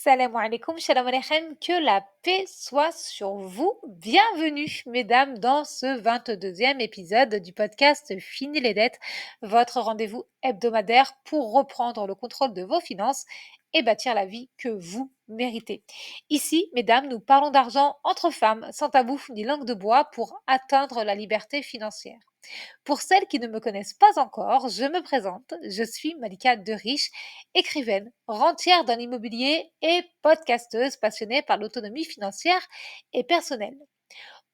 Salam alaikum, shalom aleichem, que la paix soit sur vous. Bienvenue, mesdames, dans ce 22e épisode du podcast Fini les dettes, votre rendez-vous hebdomadaire pour reprendre le contrôle de vos finances et bâtir la vie que vous méritez. Ici, mesdames, nous parlons d'argent entre femmes, sans tabou ni langue de bois, pour atteindre la liberté financière. Pour celles qui ne me connaissent pas encore, je me présente. Je suis Malika Deriche, écrivaine, rentière dans l'immobilier et podcasteuse passionnée par l'autonomie financière et personnelle.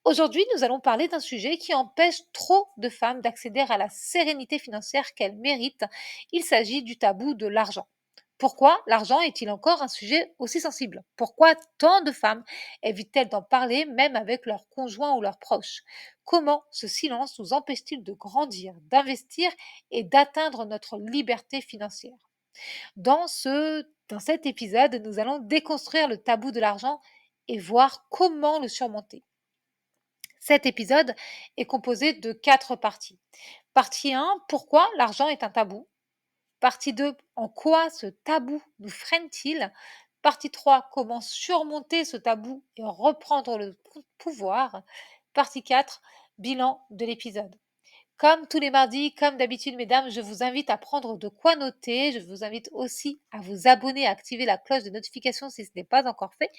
Aujourd'hui, nous allons parler d'un sujet qui empêche trop de femmes d'accéder à la sérénité financière qu'elles méritent. Il s'agit du tabou de l'argent. Pourquoi l'argent est-il encore un sujet aussi sensible? Pourquoi tant de femmes évitent-elles d'en parler même avec leurs conjoints ou leurs proches? Comment ce silence nous empêche-t-il de grandir, d'investir et d'atteindre notre liberté financière? Dans cet épisode, nous allons déconstruire le tabou de l'argent et voir comment le surmonter. Cet épisode est composé de 4 parties. Partie 1, pourquoi l'argent est un tabou? Partie 2, en quoi ce tabou nous freine-t-il? Partie 3, comment surmonter ce tabou et reprendre le pouvoir? Partie 4, bilan de l'épisode. Comme tous les mardis, comme d'habitude, mesdames, je vous invite à prendre de quoi noter. Je vous invite aussi à vous abonner, à activer la cloche de notification si ce n'est pas encore fait.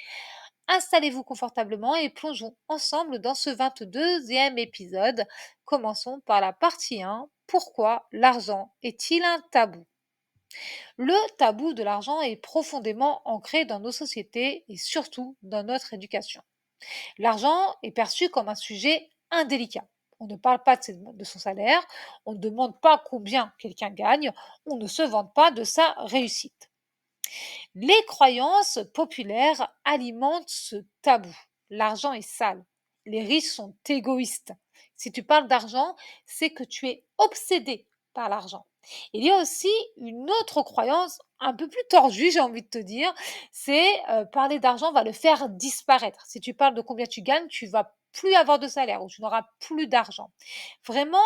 Installez-vous confortablement et plongeons ensemble dans ce 22e épisode. Commençons par la partie 1. Pourquoi l'argent est-il un tabou? Le tabou de l'argent est profondément ancré dans nos sociétés et surtout dans notre éducation. L'argent est perçu comme un sujet indélicat. On ne parle pas de son salaire, on ne demande pas combien quelqu'un gagne, on ne se vante pas de sa réussite. Les croyances populaires alimentent ce tabou. L'argent est sale. Les riches sont égoïstes. Si tu parles d'argent, c'est que tu es obsédé par l'argent. Il y a aussi une autre croyance un peu plus tordue, j'ai envie de te dire, c'est parler d'argent va le faire disparaître. Si tu parles de combien tu gagnes, tu vas plus avoir de salaire ou tu n'auras plus d'argent. Vraiment,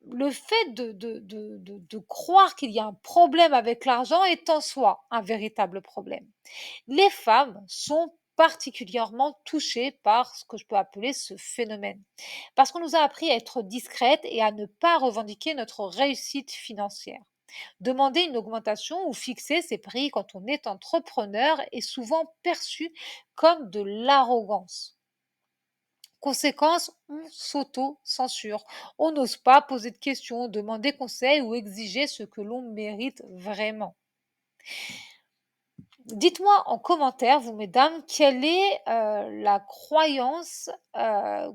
le fait de croire qu'il y a un problème avec l'argent est en soi un véritable problème. Les femmes sont particulièrement touchées par ce que je peux appeler ce phénomène. Parce qu'on nous a appris à être discrète et à ne pas revendiquer notre réussite financière. Demander une augmentation ou fixer ses prix quand on est entrepreneur est souvent perçu comme de l'arrogance. Conséquence, on s'auto-censure. On n'ose pas poser de questions, demander conseil ou exiger ce que l'on mérite vraiment. Dites-moi en commentaire, vous mesdames, quelle est la croyance la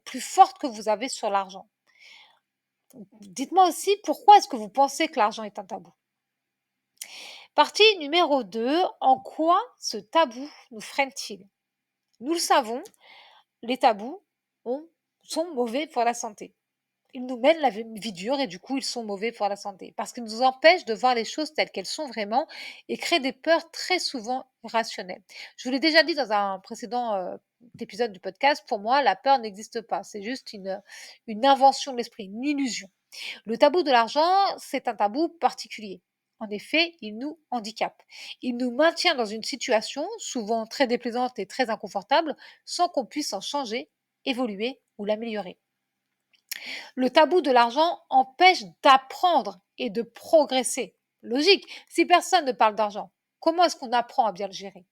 plus forte que vous avez sur l'argent? Dites-moi aussi pourquoi est-ce que vous pensez que l'argent est un tabou? Partie numéro 2, en quoi ce tabou nous freine-t-il? Nous le savons, les tabous sont mauvais pour la santé. Ils nous mènent la vie dure et du coup, ils sont mauvais pour la santé parce qu'ils nous empêchent de voir les choses telles qu'elles sont vraiment et créent des peurs très souvent irrationnelles. Je vous l'ai déjà dit dans un précédent épisode du podcast, pour moi, la peur n'existe pas. C'est juste une invention de l'esprit, une illusion. Le tabou de l'argent, c'est un tabou particulier. En effet, il nous handicape. Il nous maintient dans une situation souvent très déplaisante et très inconfortable sans qu'on puisse en changer, évoluer ou l'améliorer. Le tabou de l'argent empêche d'apprendre et de progresser. Logique, si personne ne parle d'argent, comment est-ce qu'on apprend à bien le gérer?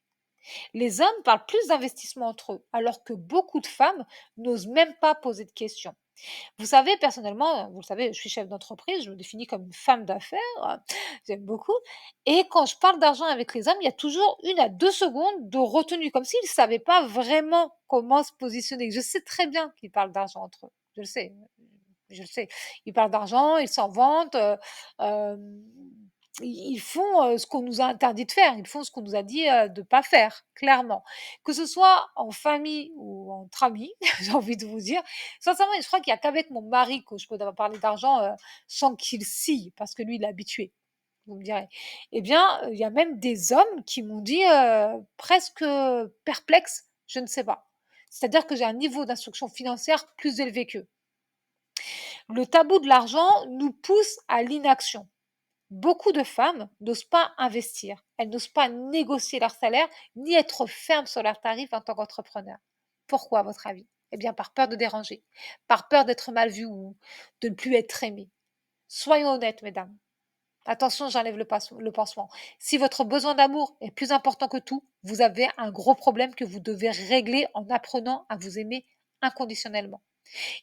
Les hommes parlent plus d'investissement entre eux, alors que beaucoup de femmes n'osent même pas poser de questions. Vous savez, personnellement, vous le savez, je suis chef d'entreprise, je me définis comme une femme d'affaires, j'aime beaucoup. Et quand je parle d'argent avec les hommes, il y a toujours 1 à 2 secondes de retenue, comme s'ils ne savaient pas vraiment comment se positionner. Je sais très bien qu'ils parlent d'argent entre eux, je le sais. Je le sais. Ils parlent d'argent, ils s'en vantent, hem, ils font, ce qu'on nous a interdit de faire. Ils font ce qu'on nous a dit, de pas faire, clairement. Que ce soit en famille ou entre amis, j'ai envie de vous dire. Sincèrement, je crois qu'il y a qu'avec mon mari que je peux parler d'argent, sans qu'il scie, parce que lui, il est habitué, vous me direz. Eh bien, il y a même des hommes qui m'ont dit, presque, perplexes: «Je ne sais pas». C'est-à-dire que j'ai un niveau d'instruction financière plus élevé qu'eux. Le tabou de l'argent nous pousse à l'inaction. Beaucoup de femmes n'osent pas investir, elles n'osent pas négocier leur salaire, ni être fermes sur leurs tarifs en tant qu'entrepreneur. Pourquoi, à votre avis? Eh bien, par peur de déranger, par peur d'être mal vues ou de ne plus être aimées. Soyons honnêtes, mesdames. Attention, j'enlève le pansement. Si votre besoin d'amour est plus important que tout, vous avez un gros problème que vous devez régler en apprenant à vous aimer inconditionnellement.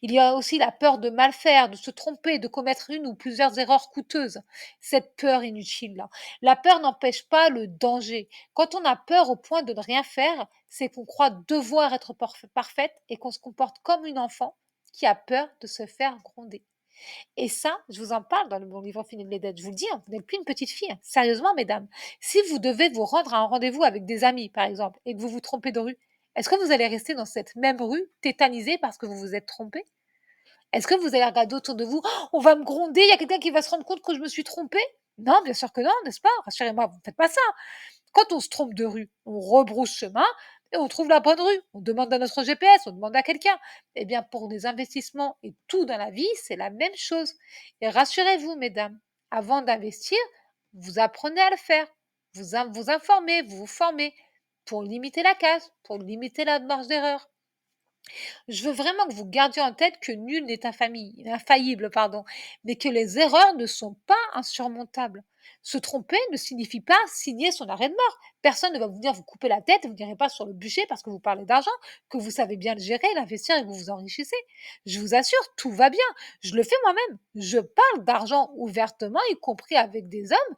Il y a aussi la peur de mal faire, de se tromper, de commettre une ou plusieurs erreurs coûteuses. Cette peur inutile-là. La peur n'empêche pas le danger. Quand on a peur au point de ne rien faire, c'est qu'on croit devoir être parfaite et qu'on se comporte comme une enfant qui a peur de se faire gronder. Et ça, je vous en parle dans mon livre Fini les dettes. Je vous le dis, hein, vous n'êtes plus une petite fille. Hein. Sérieusement, mesdames, si vous devez vous rendre à un rendez-vous avec des amis, par exemple, et que vous vous trompez de rue, est-ce que vous allez rester dans cette même rue tétanisée parce que vous vous êtes trompé? Est-ce que vous allez regarder autour de vous? «Oh, on va me gronder, il y a quelqu'un qui va se rendre compte que je me suis trompée?» Non, bien sûr que non, n'est-ce pas? Rassurez-moi, vous ne faites pas ça. Quand on se trompe de rue, on rebrousse chemin et on trouve la bonne rue. On demande à notre GPS, on demande à quelqu'un. Eh bien, pour les investissements et tout dans la vie, c'est la même chose. Et rassurez-vous, mesdames, avant d'investir, vous apprenez à le faire. Vous informez, vous vous formez pour limiter la casse, pour limiter la marge d'erreur. Je veux vraiment que vous gardiez en tête que nul n'est infaillible, pardon, mais que les erreurs ne sont pas insurmontables. Se tromper ne signifie pas signer son arrêt de mort. Personne ne va venir vous couper la tête, vous n'irez pas sur le bûcher parce que vous parlez d'argent, que vous savez bien le gérer, l'investir et que vous vous enrichissez. Je vous assure, tout va bien. Je le fais moi-même. Je parle d'argent ouvertement, y compris avec des hommes.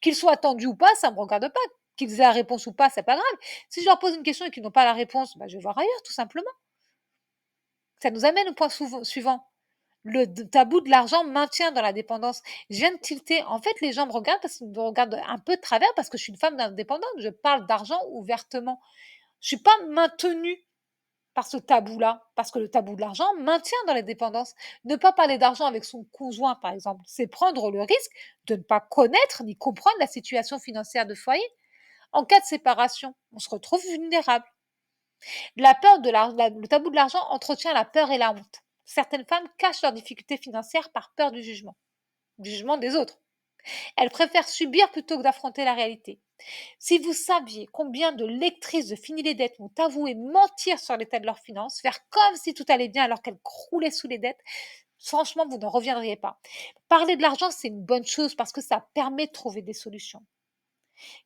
Qu'ils soient attendus ou pas, ça ne me regarde pas. Qu'ils aient la réponse ou pas, c'est pas grave. Si je leur pose une question et qu'ils n'ont pas la réponse, bah, je vais voir ailleurs, tout simplement. Ça nous amène au point suivant. Tabou de l'argent maintient dans la dépendance. Je viens de tilter. En fait, les gens me regardent parce qu'ils me regardent un peu de travers parce que je suis une femme indépendante. Je parle d'argent ouvertement. Je suis pas maintenue par ce tabou-là, parce que le tabou de l'argent maintient dans la dépendance. Ne pas parler d'argent avec son conjoint, par exemple, c'est prendre le risque de ne pas connaître ni comprendre la situation financière de foyer. En cas de séparation, on se retrouve vulnérable. La peur de le tabou de l'argent entretient la peur et la honte. Certaines femmes cachent leurs difficultés financières par peur du jugement des autres. Elles préfèrent subir plutôt que d'affronter la réalité. Si vous saviez combien de lectrices de Fini les dettes ont avoué mentir sur l'état de leurs finances, faire comme si tout allait bien alors qu'elles croulaient sous les dettes, franchement, vous n'en reviendriez pas. Parler de l'argent, c'est une bonne chose parce que ça permet de trouver des solutions.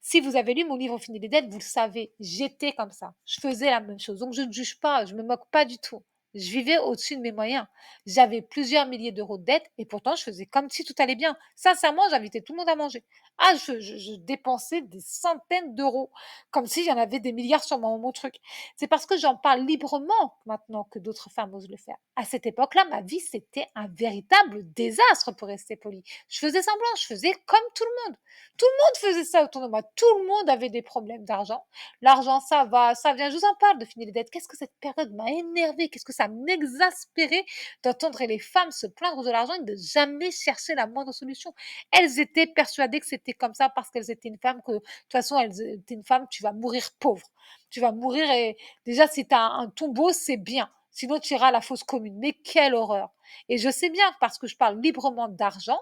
Si vous avez lu mon livre Fini les dettes, vous le savez, j'étais comme ça. Je faisais la même chose. Donc je ne juge pas, je me moque pas du tout. Je vivais au-dessus de mes moyens. J'avais plusieurs milliers d'euros de dettes et pourtant je faisais comme si tout allait bien. Sincèrement, j'invitais tout le monde à manger. Ah, je dépensais des centaines d'euros, comme s'il y en avait des milliards sur mon truc. C'est parce que j'en parle librement maintenant que d'autres femmes osent le faire. À cette époque-là, ma vie, c'était un véritable désastre pour rester poli. Je faisais semblant, je faisais comme tout le monde. Tout le monde faisait ça autour de moi. Tout le monde avait des problèmes d'argent. L'argent, ça va, ça vient. Je vous en parle de finir les dettes. Qu'est-ce que cette période m'a énervée? Qu'est-ce que ça m'exaspérait d'entendre les femmes se plaindre de l'argent et de jamais chercher la moindre solution. Elles étaient persuadées que c'était comme ça parce qu'elles étaient une femme, que de toute façon, elles étaient une femme, tu vas mourir pauvre. Tu vas mourir et déjà, si tu as un tombeau, c'est bien. Sinon, tu iras à la fosse commune. Mais quelle horreur! Et je sais bien, parce que je parle librement d'argent,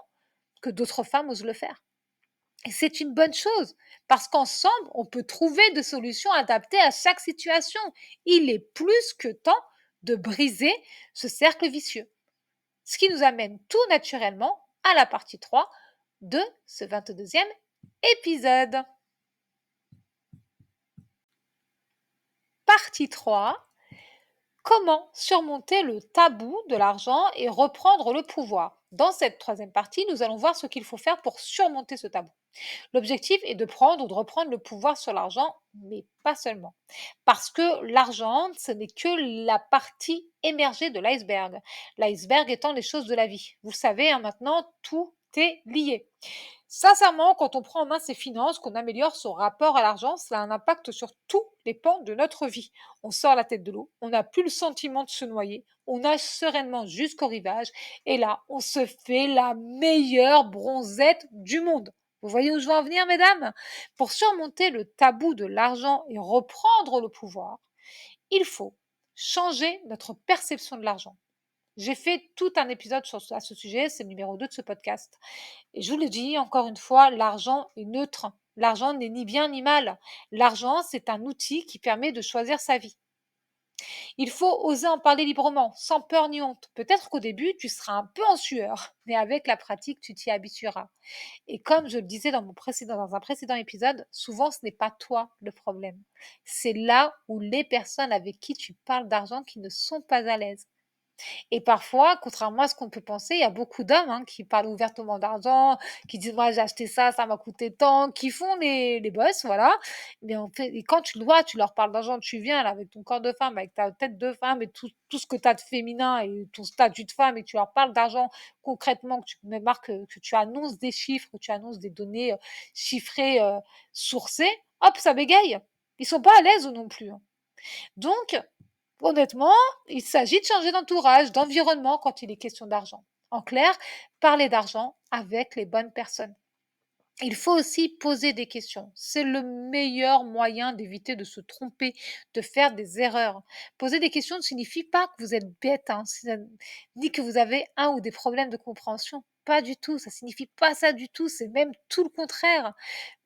que d'autres femmes osent le faire. Et c'est une bonne chose, parce qu'ensemble, on peut trouver des solutions adaptées à chaque situation. Il est plus que temps de briser ce cercle vicieux. Ce qui nous amène tout naturellement à la partie 3 de ce 22e épisode. Partie 3. Comment surmonter le tabou de l'argent et reprendre le pouvoir? Dans cette troisième partie, nous allons voir ce qu'il faut faire pour surmonter ce tabou. L'objectif est de prendre ou de reprendre le pouvoir sur l'argent, mais pas seulement. Parce que l'argent, ce n'est que la partie émergée de l'iceberg. L'iceberg étant les choses de la vie. Vous savez, hein, maintenant, tout est lié. Sincèrement, quand on prend en main ses finances, qu'on améliore son rapport à l'argent, cela a un impact sur tous les pans de notre vie. On sort la tête de l'eau, on n'a plus le sentiment de se noyer, on nage sereinement jusqu'au rivage, et là, on se fait la meilleure bronzette du monde. Vous voyez où je veux en venir, mesdames? Pour surmonter le tabou de l'argent et reprendre le pouvoir, il faut changer notre perception de l'argent. J'ai fait tout un épisode à ce sujet, c'est le numéro 2 de ce podcast. Et je vous le dis encore une fois, l'argent est neutre. L'argent n'est ni bien ni mal. L'argent, c'est un outil qui permet de choisir sa vie. Il faut oser en parler librement, sans peur ni honte. Peut-être qu'au début, tu seras un peu en sueur, mais avec la pratique, tu t'y habitueras. Et comme je le disais dans un précédent épisode, souvent ce n'est pas toi le problème. C'est là où les personnes avec qui tu parles d'argent qui ne sont pas à l'aise. Et parfois, contrairement à ce qu'on peut penser, il y a beaucoup d'hommes, qui parlent ouvertement d'argent, qui disent: «Moi, j'ai acheté ça, ça m'a coûté tant», qui font les boss, voilà. Mais en fait et quand tu leur parles d'argent, tu viens là avec ton corps de femme, avec ta tête de femme et tout ce que tu as de féminin et ton statut de femme et tu leur parles d'argent concrètement, que tu me marques, que tu annonces des chiffres, que tu annonces des données, chiffrées, sourcées, hop, ça bégaye. Ils sont pas à l'aise eux non plus, hein. Donc honnêtement, il s'agit de changer d'entourage, d'environnement quand il est question d'argent. En clair, parler d'argent avec les bonnes personnes. Il faut aussi poser des questions. C'est le meilleur moyen d'éviter de se tromper, de faire des erreurs. Poser des questions ne signifie pas que vous êtes bête, ni que vous avez un ou des problèmes de compréhension. Pas du tout, ça signifie pas ça du tout, c'est même tout le contraire.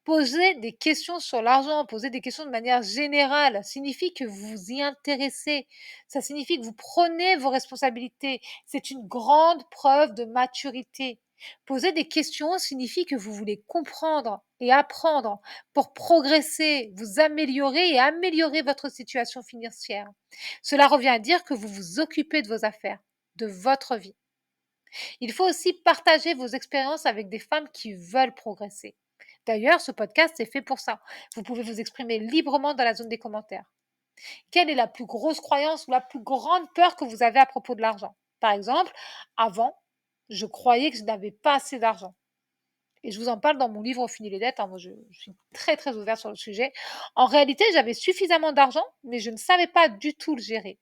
Poser des questions sur l'argent, poser des questions de manière générale, signifie que vous vous y intéressez. Ça signifie que vous prenez vos responsabilités. C'est une grande preuve de maturité. Poser des questions signifie que vous voulez comprendre et apprendre pour progresser, vous améliorer et améliorer votre situation financière. Cela revient à dire que vous vous occupez de vos affaires, de votre vie. Il faut aussi partager vos expériences avec des femmes qui veulent progresser. D'ailleurs, ce podcast est fait pour ça. Vous pouvez vous exprimer librement dans la zone des commentaires. Quelle est la plus grosse croyance ou la plus grande peur que vous avez à propos de l'argent? Par exemple, avant, je croyais que je n'avais pas assez d'argent. Et je vous en parle dans mon livre Au fini les dettes. Moi, je suis très très ouverte sur le sujet. En réalité, j'avais suffisamment d'argent, mais je ne savais pas du tout le gérer.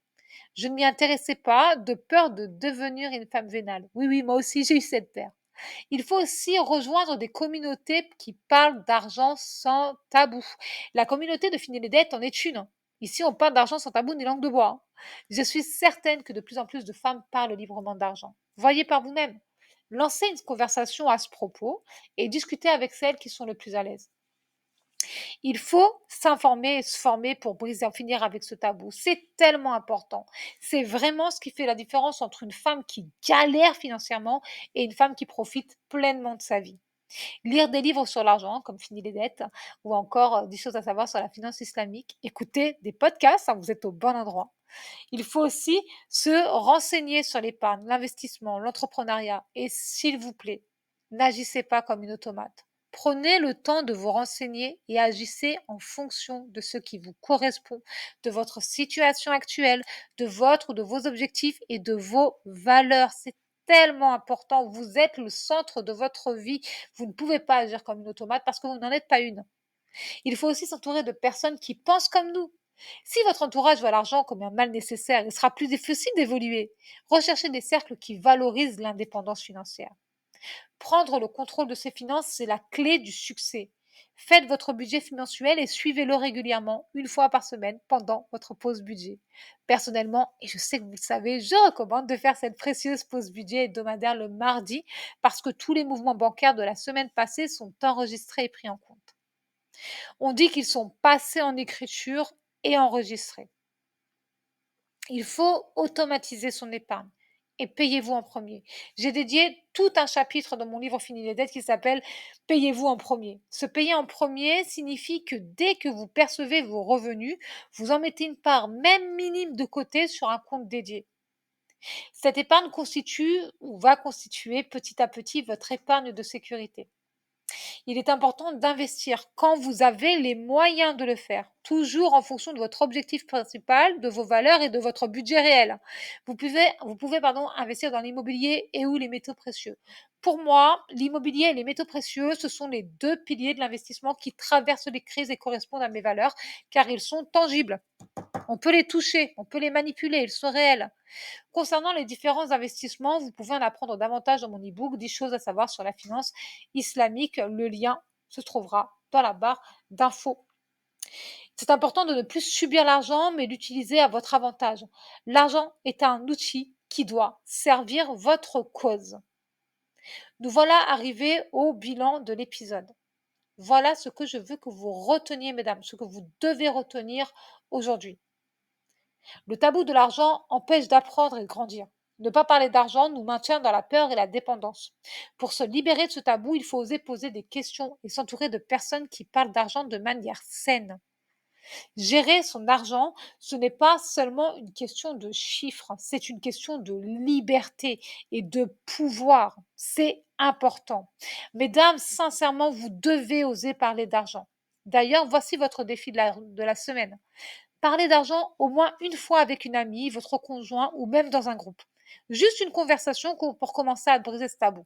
Je ne m'y intéressais pas de peur de devenir une femme vénale. Oui, oui, moi aussi j'ai eu cette peur. Il faut aussi rejoindre des communautés qui parlent d'argent sans tabou. La communauté de Fini les dettes en est une. Ici, on parle d'argent sans tabou ni langue de bois. Je suis certaine que de plus en plus de femmes parlent librement d'argent. Voyez par vous-même. Lancez une conversation à ce propos et discutez avec celles qui sont le plus à l'aise. Il faut s'informer et se former pour briser, en finir avec ce tabou. C'est tellement important. C'est vraiment ce qui fait la différence entre une femme qui galère financièrement et une femme qui profite pleinement de sa vie. Lire des livres sur l'argent, comme Fini les dettes, ou encore des choses à savoir sur la finance islamique. Écouter des podcasts, vous êtes au bon endroit. Il faut aussi se renseigner sur l'épargne, l'investissement, l'entrepreneuriat. Et s'il vous plaît, n'agissez pas comme une automate. Prenez le temps de vous renseigner et agissez en fonction de ce qui vous correspond, de votre situation actuelle, de votre ou de vos objectifs et de vos valeurs. C'est tellement important. Vous êtes le centre de votre vie. Vous ne pouvez pas agir comme une automate parce que vous n'en êtes pas une. Il faut aussi s'entourer de personnes qui pensent comme nous. Si votre entourage voit l'argent comme un mal nécessaire, il sera plus difficile d'évoluer. Recherchez des cercles qui valorisent l'indépendance financière. Prendre le contrôle de ses finances, c'est la clé du succès. Faites votre budget mensuel et suivez-le régulièrement, une fois par semaine, pendant votre pause budget. Personnellement, et je sais que vous le savez, je recommande de faire cette précieuse pause budget hebdomadaire le mardi parce que tous les mouvements bancaires de la semaine passée sont enregistrés et pris en compte. On dit qu'ils sont passés en écriture et enregistrés. Il faut automatiser son épargne et payez-vous en premier. J'ai dédié tout un chapitre dans mon livre Fini les dettes qui s'appelle Payez-vous en premier. Se payer en premier signifie que dès que vous percevez vos revenus, vous en mettez une part, même minime, de côté sur un compte dédié. Cette épargne constitue ou va constituer petit à petit votre épargne de sécurité. Il est important d'investir quand vous avez les moyens de le faire, toujours en fonction de votre objectif principal, de vos valeurs et de votre budget réel. Vous pouvez investir dans l'immobilier et ou les métaux précieux. Pour moi, l'immobilier et les métaux précieux, ce sont les deux piliers de l'investissement qui traversent les crises et correspondent à mes valeurs, car ils sont tangibles. On peut les toucher, on peut les manipuler, ils sont réels. Concernant les différents investissements, vous pouvez en apprendre davantage dans mon e-book 10 choses à savoir sur la finance islamique. Le lien se trouvera dans la barre d'infos. C'est important de ne plus subir l'argent, mais l'utiliser à votre avantage. L'argent est un outil qui doit servir votre cause. Nous voilà arrivés au bilan de l'épisode. Voilà ce que je veux que vous reteniez, mesdames, ce que vous devez retenir aujourd'hui. Le tabou de l'argent empêche d'apprendre et de grandir. Ne pas parler d'argent nous maintient dans la peur et la dépendance. Pour se libérer de ce tabou, il faut oser poser des questions et s'entourer de personnes qui parlent d'argent de manière saine. Gérer son argent, ce n'est pas seulement une question de chiffres, c'est une question de liberté et de pouvoir. C'est important. Mesdames, sincèrement, vous devez oser parler d'argent. D'ailleurs, voici votre défi de la semaine. Parlez d'argent au moins une fois avec une amie, votre conjoint ou même dans un groupe. Juste une conversation pour commencer à briser ce tabou.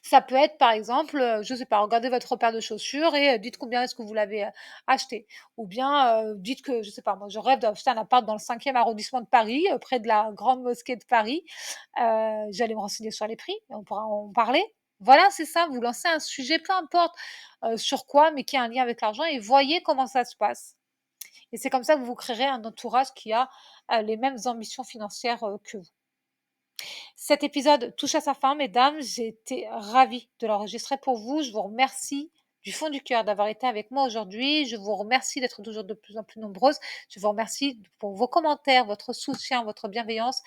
Ça peut être par exemple, je sais pas, regardez votre paire de chaussures et dites combien est-ce que vous l'avez, acheté. Ou bien, dites que je sais pas moi, je rêve d'acheter un appart dans le 5e arrondissement de Paris, près de la grande mosquée de Paris. J'allais me renseigner sur les prix, on pourra en parler. Voilà, c'est ça, vous lancez un sujet, peu importe, sur quoi, mais qui a un lien avec l'argent et voyez comment ça se passe. Et c'est comme ça que vous créerez un entourage qui a, les mêmes ambitions financières, que vous. Cet épisode touche à sa fin, mesdames. J'ai été ravie de l'enregistrer pour vous. Je vous remercie du fond du cœur d'avoir été avec moi aujourd'hui. Je vous remercie d'être toujours de plus en plus nombreuses. Je vous remercie pour vos commentaires, votre soutien, votre bienveillance.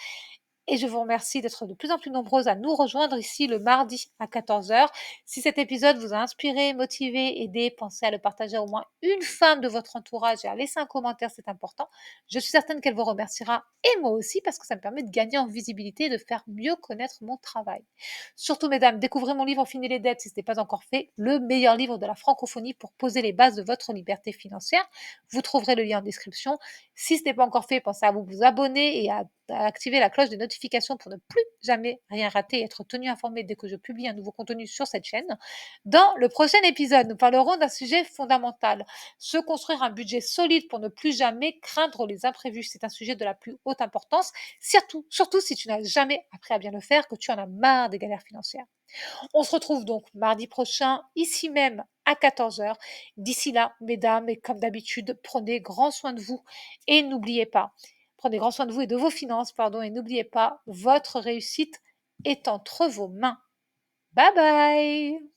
Et je vous remercie d'être de plus en plus nombreuses à nous rejoindre ici le mardi à 14h. Si cet épisode vous a inspiré, motivé, aidé, pensez à le partager à au moins une femme de votre entourage et à laisser un commentaire, c'est important. Je suis certaine qu'elle vous remerciera et moi aussi parce que ça me permet de gagner en visibilité et de faire mieux connaître mon travail. Surtout, mesdames, découvrez mon livre Fini les dettes si ce n'est pas encore fait, le meilleur livre de la francophonie pour poser les bases de votre liberté financière. Vous trouverez le lien en description. Si ce n'est pas encore fait, pensez à vous abonner et à activer la cloche des notifications pour ne plus jamais rien rater et être tenu informé dès que je publie un nouveau contenu sur cette chaîne. Dans le prochain épisode, nous parlerons d'un sujet fondamental, se construire un budget solide pour ne plus jamais craindre les imprévus. C'est un sujet de la plus haute importance, surtout si tu n'as jamais appris à bien le faire, que tu en as marre des galères financières. On se retrouve donc mardi prochain, ici même à 14h. D'ici là, mesdames, et comme d'habitude, prenez grand soin de vous et n'oubliez pas, prenez grand soin de vous et de vos finances, pardon, et n'oubliez pas, votre réussite est entre vos mains. Bye bye!